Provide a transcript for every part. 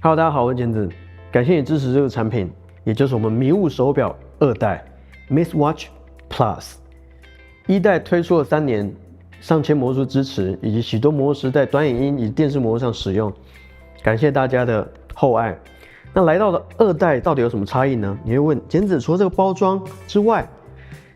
Hello， 大家好，我是简子，感谢你支持这个产品，也就是我们迷雾手表2代 Miss Watch Plus。1代推出了3年，上千模组支持，以及许多模式在短影音以及电视模式上使用，感谢大家的厚爱。那来到了2代，到底有什么差异呢？你会问，简子除了这个包装之外，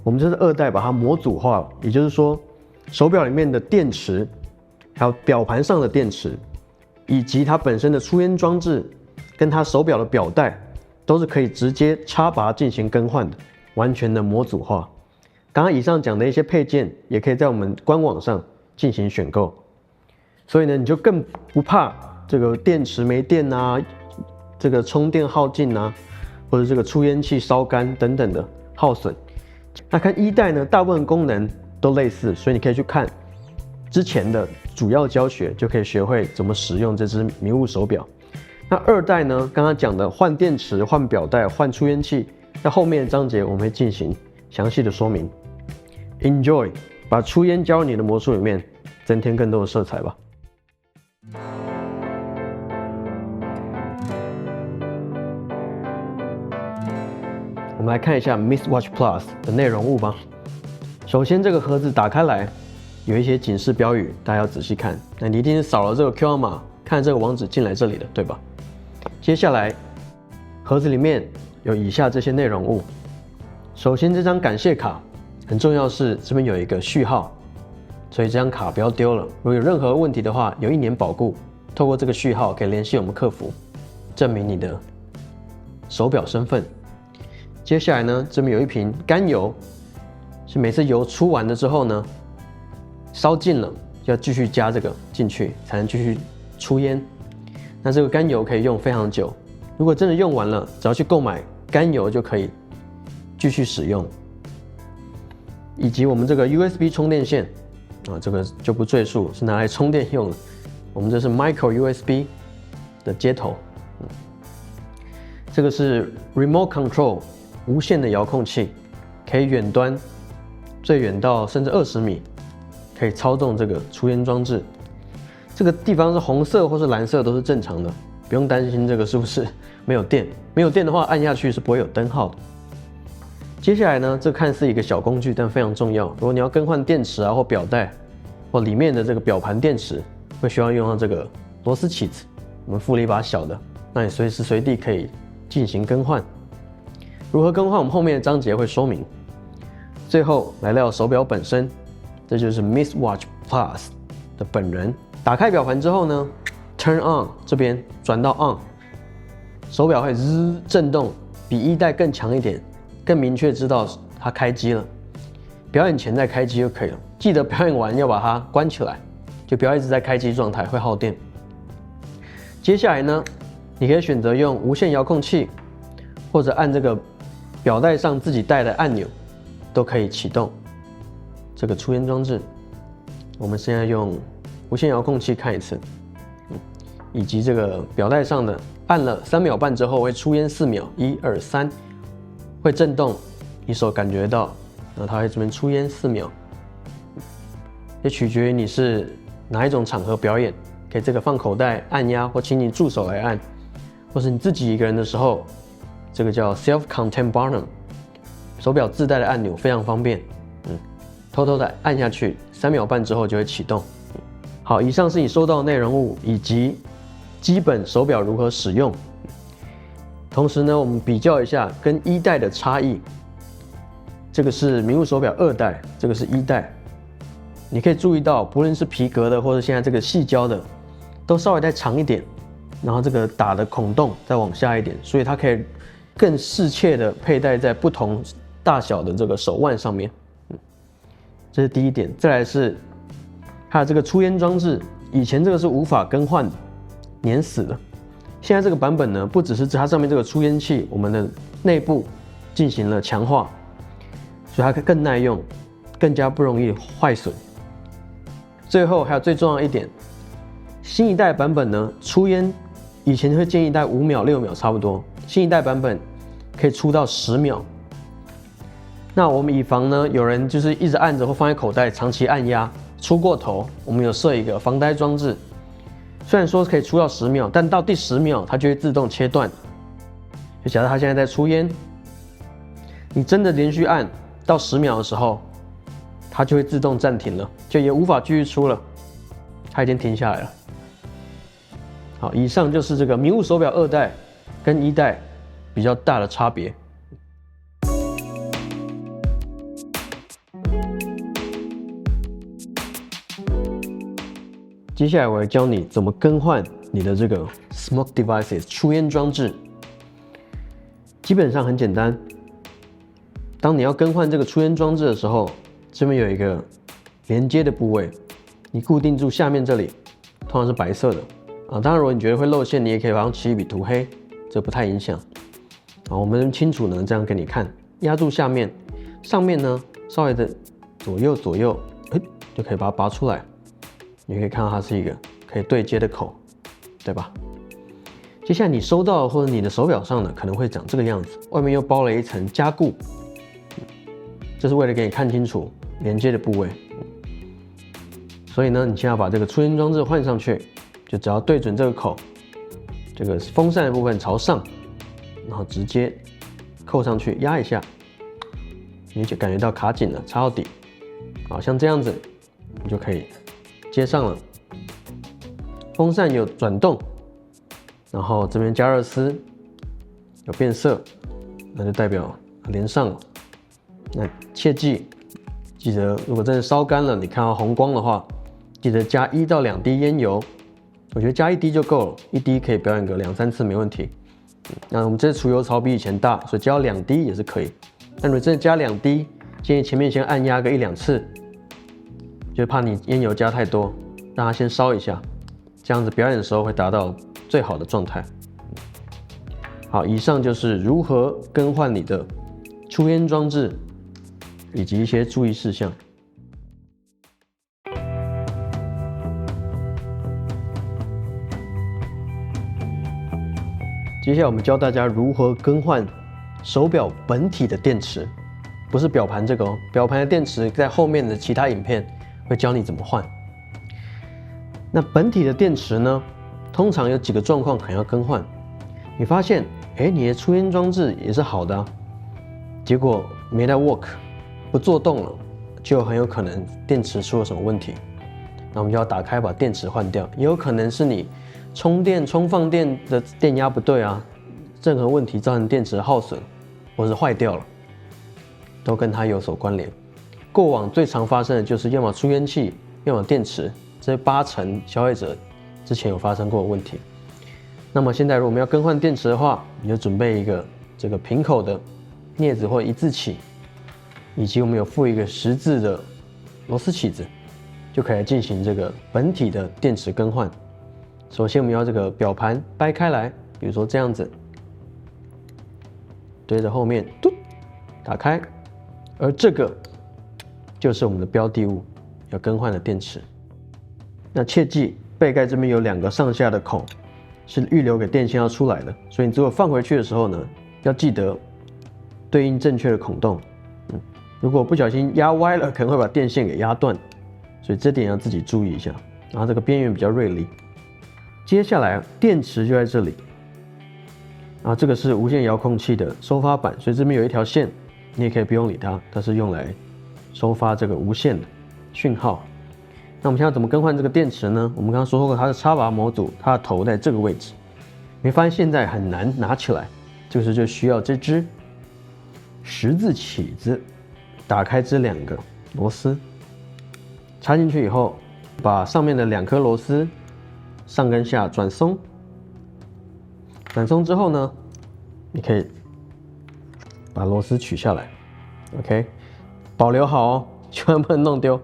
我们这是2代把它模组化了，也就是说，手表里面的电池，还有表盘上的电池，以及它本身的出烟装置，跟它手表的表带，都是可以直接插拔进行更换的，完全的模组化。刚刚以上讲的一些配件，也可以在我们官网上进行选购。所以呢，你就更不怕这个电池没电啊，这个充电耗尽啊，或者这个出烟器烧干等等的耗损。那看1代呢，大部分功能都类似，所以你可以去看之前的主要教学，就可以学会怎么使用这只迷雾手表。那2代呢，刚刚讲的换电池、换表带、换出烟器，在后面的章节我们会进行详细的说明。Enjoy， 把出烟加入你的魔术里面，增添更多的色彩吧。我们来看一下 Miss Watch Plus 的内容物吧。首先，这个盒子打开来，有一些警示标语，大家要仔细看。那你一定是扫了这个 QR 码，看这个网址进来这里的，对吧？接下来，盒子里面有以下这些内容物。首先，这张感谢卡很重要，是这边有一个序号，所以这张卡不要丢了。如果有任何问题的话，有1年保固，透过这个序号可以联系我们客服，证明你的手表身份。接下来呢，这边有一瓶甘油，是每次油出完了之后呢，烧尽了就要继续加这个进去，才能继续出烟。那这个甘油可以用非常久，如果真的用完了，只要去购买甘油就可以继续使用。以及我们这个 USB 充电线啊，这个就不赘述，是拿来充电用的。我们这是 Micro USB 的接头，这个是 Remote Control 无线的遥控器，可以远端最远到甚至20米，可以操纵这个出烟装置。这个地方是红色或是蓝色都是正常的，不用担心这个是不是没有电。没有电的话，按下去是不会有灯号的。接下来呢，这看似一个小工具，但非常重要。如果你要更换电池啊，或表带，或里面的这个表盘电池，会需要用到这个螺丝起子。我们附了一把小的，那你随时随地可以进行更换。如何更换，我们后面的章节会说明。最后来到手表本身，这就是 Miss Watch Plus 的本人。打开表盘之后呢 ，Turn on 这边转到 On， 手表会滋震动，比1代更强一点，更明确知道它开机了。表演前再开机就可以了，记得表演完要把它关起来，就不要一直在开机状态，会耗电。接下来呢，你可以选择用无线遥控器，或者按这个表带上自己带的按钮，都可以启动这个出烟装置。我们现在用无线遥控器看一次，以及这个表带上的按了3秒半之后会出烟4秒，1、2、3，会震动，你手感觉到，然后它会这边出烟4秒，也取决于你是哪一种场合表演，可以这个放口袋按压，或请你助手来按，或是你自己一个人的时候，这个叫 Self-Contained Button， 手表自带的按钮非常方便，偷偷的按下去，3秒半之后就会启动。好，以上是你收到的内容物以及基本手表如何使用。同时呢，我们比较一下跟1代的差异。这个是迷雾手表2代，这个是1代。你可以注意到，不论是皮革的或者现在这个细胶的，都稍微再长一点，然后这个打的孔洞再往下一点，所以它可以更适切的佩戴在不同大小的这个手腕上面。这是第一点。再来是还有这个出烟装置，以前这个是无法更换的，粘死的。现在这个版本呢，不只是它上面这个出烟器，我们的内部进行了强化，所以它更耐用，更加不容易坏损。最后还有最重要一点，新一代版本呢，出烟以前会建议戴5秒、6秒差不多，新一代版本可以出到10秒。那我们以防呢，有人就是一直按着或放在口袋，长期按压出过头，我们有设一个防呆装置。虽然说可以出到10秒，但到第10秒它就会自动切断。就假设它现在在出烟，你真的连续按到10秒的时候，它就会自动暂停了，就也无法继续出了，它已经停下来了。好，以上就是这个迷雾手表2代跟1代比较大的差别。接下来我来教你怎么更换你的这个 smoke devices 出烟装置。基本上很简单，当你要更换这个出烟装置的时候，这边有一个连接的部位，你固定住下面这里，通常是白色的啊。当然，如果你觉得会露馅，你也可以用奇异笔涂黑，这不太影响。好，我们清楚呢，这样给你看，压住下面，上面呢稍微的左右，就可以把它拔出来。你可以看到它是一个可以对接的口，对吧？接下来你收到或者你的手表上呢，可能会长这个样子，外面又包了一层加固，这是为了给你看清楚连接的部位。所以呢，你现在要把这个出烟装置换上去，就只要对准这个口，这个风扇的部分朝上，然后直接扣上去，压一下，你就感觉到卡紧了，插到底，好像这样子，你就可以接上了。风扇有转动，然后这边加热丝有变色，那就代表连上了。那切记，记得如果真的烧干了，你看到红光的话，记得加1到2滴烟油。我觉得加1滴就够了，1滴可以表演个2、3次没问题。那我们这次除油槽比以前大，所以加2滴也是可以。但如果真的加2滴，建议前面先按压个1、2次，就怕你烟油加太多，让它先烧一下，这样子表演的时候会达到最好的状态。好，以上就是如何更换你的出烟装置以及一些注意事项。接下来我们教大家如何更换手表本体的电池，不是表盘这个哦，表盘的电池在后面的其他影片会教你怎么换。那本体的电池呢，通常有几个状况可能要更换。你发现，你的出烟装置也是好的啊，结果没在 work， 不做动了，就很有可能电池出了什么问题。那我们就要打开把电池换掉，也有可能是你充电充放电的电压不对啊，任何问题造成电池耗损或是坏掉了，都跟它有所关联。过往最常发生的就是要么出烟器，要么电池，这80%消费者之前有发生过的问题。那么现在如果我们要更换电池的话，你就准备一个这个平口的镊子或1字起，以及我们有附一个10字的螺丝起子，就可以进行这个本体的电池更换。首先我们要这个表盘掰开来，比如说这样子，对着后面嘟打开，而这个就是我们的标的物，要更换的电池。那切记背盖这边有2个上下的孔，是预留给电线要出来的，所以你如果放回去的时候呢，要记得对应正确的孔洞。如果不小心压歪了，可能会把电线给压断，所以这点要自己注意一下。然后这个边缘比较锐利。接下来电池就在这里，啊，这个是无线遥控器的收发板，所以这边有一条线，你也可以不用理它，它是用来收发这个无线的讯号。那我们现在怎么更换这个电池呢？我们刚刚说过，它的插拔模组，它的头在这个位置。你会发现现在很难拿起来，这个时候就需要这只10字起子，打开这2个螺丝，插进去以后，把上面的2颗螺丝上跟下转松，转松之后呢，你可以把螺丝取下来 ，OK， 保留好哦，千万不能弄丢。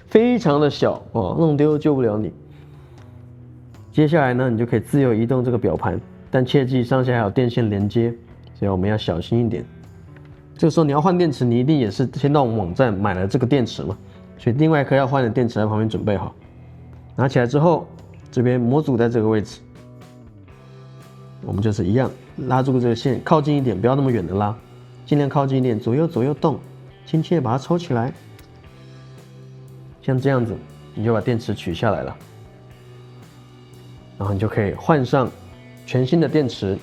非常的小哦，弄丢救不了你。接下来呢，你就可以自由移动这个表盘，但切记上下还有电线连接，所以我们要小心一点。这个时候你要换电池，你一定也是先到我们网站买了这个电池嘛，所以另外一颗要换的电池在旁边准备好。拿起来之后，这边模组在这个位置，我们就是一样拉住这个线，靠近一点，不要那么远的拉，尽量靠近一点，左右动，轻轻的把它抽起来。像这样子，你就把电池取下来了。然后你就可以换上全新的电池，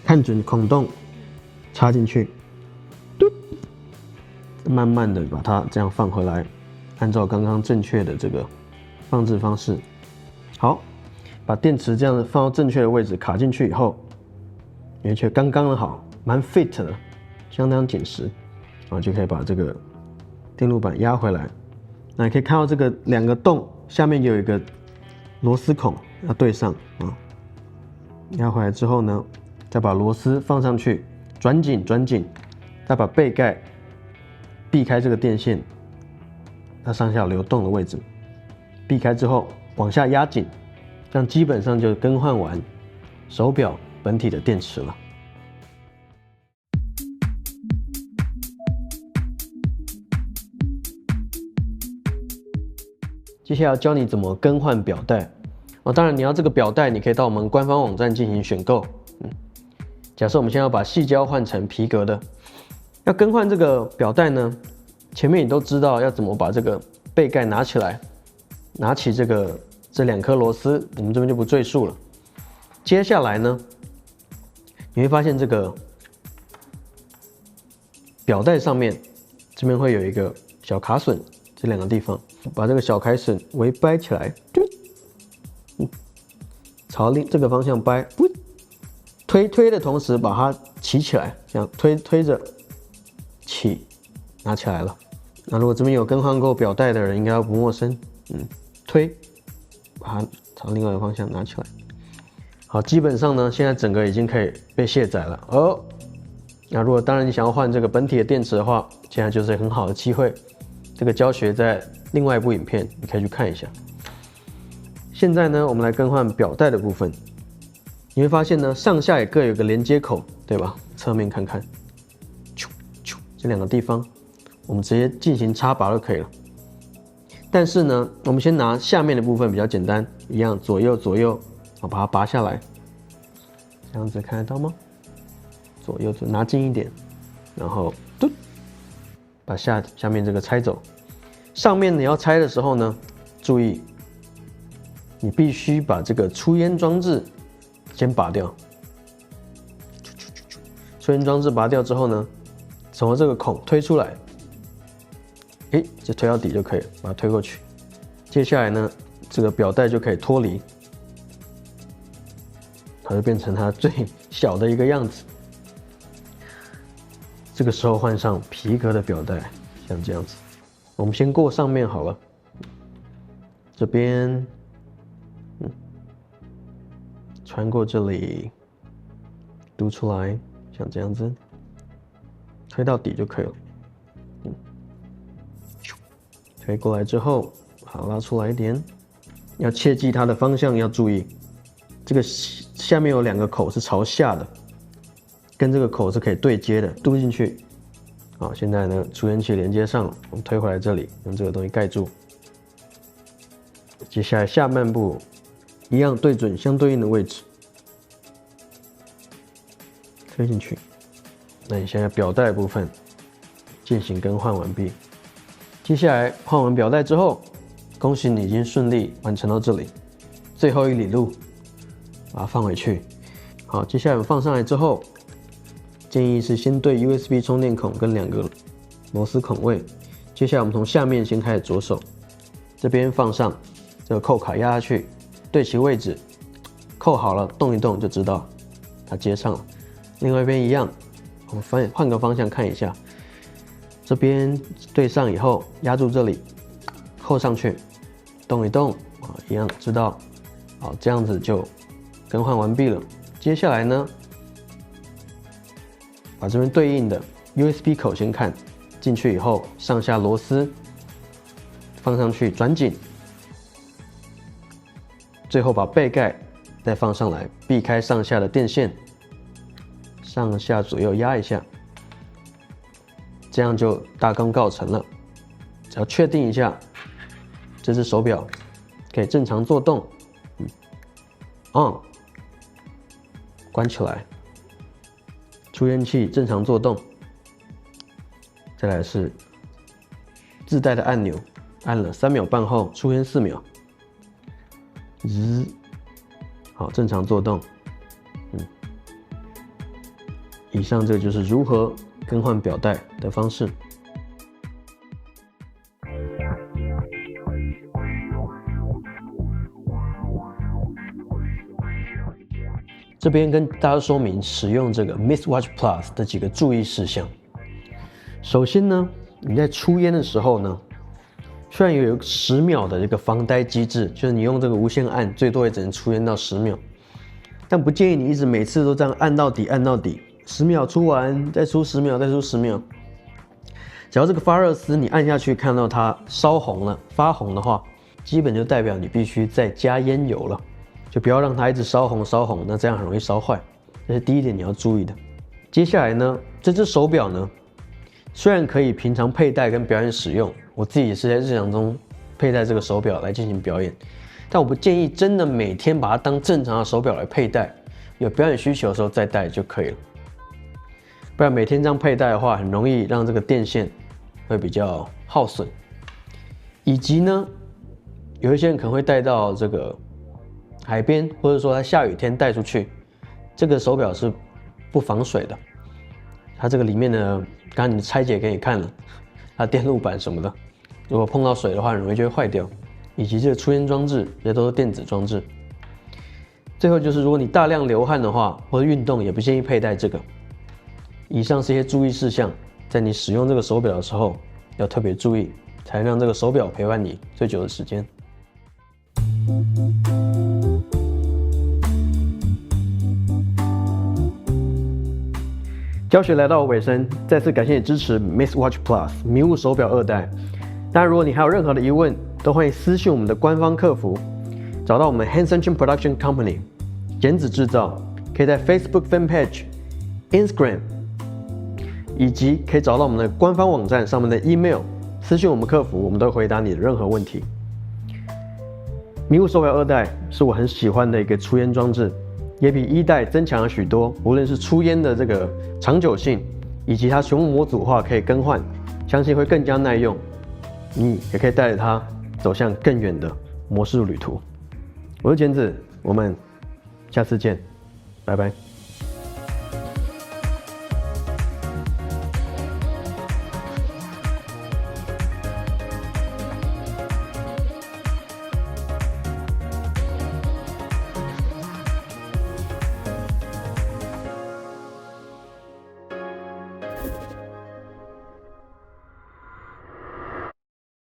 看准孔洞，插进去，嘟，慢慢的把它这样放回来，按照刚刚正确的这个放置方式。好，把电池这样放到正确的位置，卡进去以后，你会觉得刚刚的好，蛮 fit 的，相当紧实，然后就可以把这个电路板压回来。那你可以看到这个2个洞下面有一个螺丝孔要对上啊，压回来之后呢，再把螺丝放上去，转紧，再把背盖避开这个电线，它上下流动的位置，避开之后往下压紧，这样基本上就更换完手表本体的电池了。接下来要教你怎么更换表带当然你要这个表带，你可以到我们官方网站进行选购。假设我们现在要把细胶换成皮革的，要更换这个表带呢，前面你都知道要怎么把这个背盖拿起来，拿起这2颗螺丝，我们这边就不赘述了。接下来呢，你会发现这个表带上面这边会有一个小卡榫，这2个地方，把这个小卡榫微掰起来，朝这个方向掰，推的同时把它起起来，这样推着起，拿起来了。那如果这边有更换过表带的人，应该不陌生。推，把它朝另外一个方向拿起来。好，基本上呢，现在整个已经可以被卸载了哦。那如果当然你想要换这个本体的电池的话，现在就是很好的机会。这个教学在另外一部影片，你可以去看一下。现在呢，我们来更换表带的部分。你会发现呢，上下也各有一个连接口，对吧？侧面看看，这2个地方，我们直接进行插拔就可以了。但是呢，我们先拿下面的部分比较简单，一样左右，把它拔下来，这样子看得到吗？左右拿近一点，然后嘟，把下面这个拆走。上面你要拆的时候呢，注意，你必须把这个出烟装置先拔掉。出烟装置拔掉之后呢，从这个孔推出来，就推到底就可以了，把它推过去。接下来呢，这个表带就可以脱离，它就变成它最小的一个样子。这个时候换上皮革的表带，像这样子。我们先过上面好了，这边，穿过这里，嘟出来，像这样子，推到底就可以了。推过来之后，好，拉出来一点，要切记它的方向要注意。这个下面有2个口是朝下的，跟这个口是可以对接的，嘟进去。好，现在呢，出烟器连接上，我们推回来这里，用这个东西盖住。接下来下半部一样对准相对应的位置，推进去。那你现在表带的部分进行更换完毕。接下来换完表带之后，恭喜你已经顺利完成到这里，最后一里路，把它放回去。好，接下来我们放上来之后，建议是先对 USB 充电孔跟2个螺丝孔位。接下来我们从下面先开始着手，这边放上这个扣卡压下去，对齐位置，扣好了，动一动就知道它接上了。另外一边一样，我们换个方向看一下。这边对上以后，压住这里，扣上去，动一动一样知道。好，这样子就更换完毕了。接下来呢，把这边对应的 USB 口先看进去以后，上下螺丝放上去，转紧，最后把背盖再放上来，避开上下的电线，上下左右压一下。这样就大功告成了。只要确定一下，这只手表可以正常做动，on， 关起来，出烟器正常做动。再来是自带的按钮，按了3秒半后出烟4秒，好，正常作动。以上这就是如何更换表带的方式。这边跟大家说明使用这个 Miss Watch Plus 的几个注意事项。首先呢，你在出烟的时候呢，虽然有10秒的这个防呆机制，就是你用这个无线按，最多也只能出烟到10秒，但不建议你一直每次都这样按到底，10秒出完，再出10秒，再出10秒。只要这个发热丝你按下去看到它烧红了、发红的话，基本就代表你必须再加烟油了。就不要让它一直烧红，那这样很容易烧坏，这是第一点你要注意的。接下来呢，这只手表呢，虽然可以平常佩戴跟表演使用，我自己也是在日常中佩戴这个手表来进行表演，但我不建议真的每天把它当正常的手表来佩戴，有表演需求的时候再戴就可以了。不然每天这样佩戴的话，很容易让这个电线会比较耗损，以及呢，有一些人可能会带到这个海边，或者说在下雨天带出去，这个手表是不防水的。它这个里面呢，刚刚你拆解给你看了，它电路板什么的，如果碰到水的话，很容易就会坏掉。以及这个出烟装置，这些都是电子装置。最后就是，如果你大量流汗的话，或者运动，也不建议佩戴这个。以上是一些注意事项，在你使用这个手表的时候要特别注意，才能让这个手表陪伴你最久的时间。教学来到尾声，再次感谢你支持 Miss Watch Plus 迷雾手表2代。当然，如果你还有任何的疑问，都欢迎私讯我们的官方客服，找到我们 Hanson Chin Production Company 颜子制造，可以在 Facebook Fan Page、Instagram， 以及可以找到我们的官方网站上面的 email， 私讯我们客服，我们都会回答你的任何问题。迷雾手表2代是我很喜欢的一个出烟装置。也比1代增强了许多，无论是出烟的这个长久性，以及它全部模组化可以更换，相信会更加耐用。你也可以带着它走向更远的魔术旅途。我是简子，我们下次见，拜拜。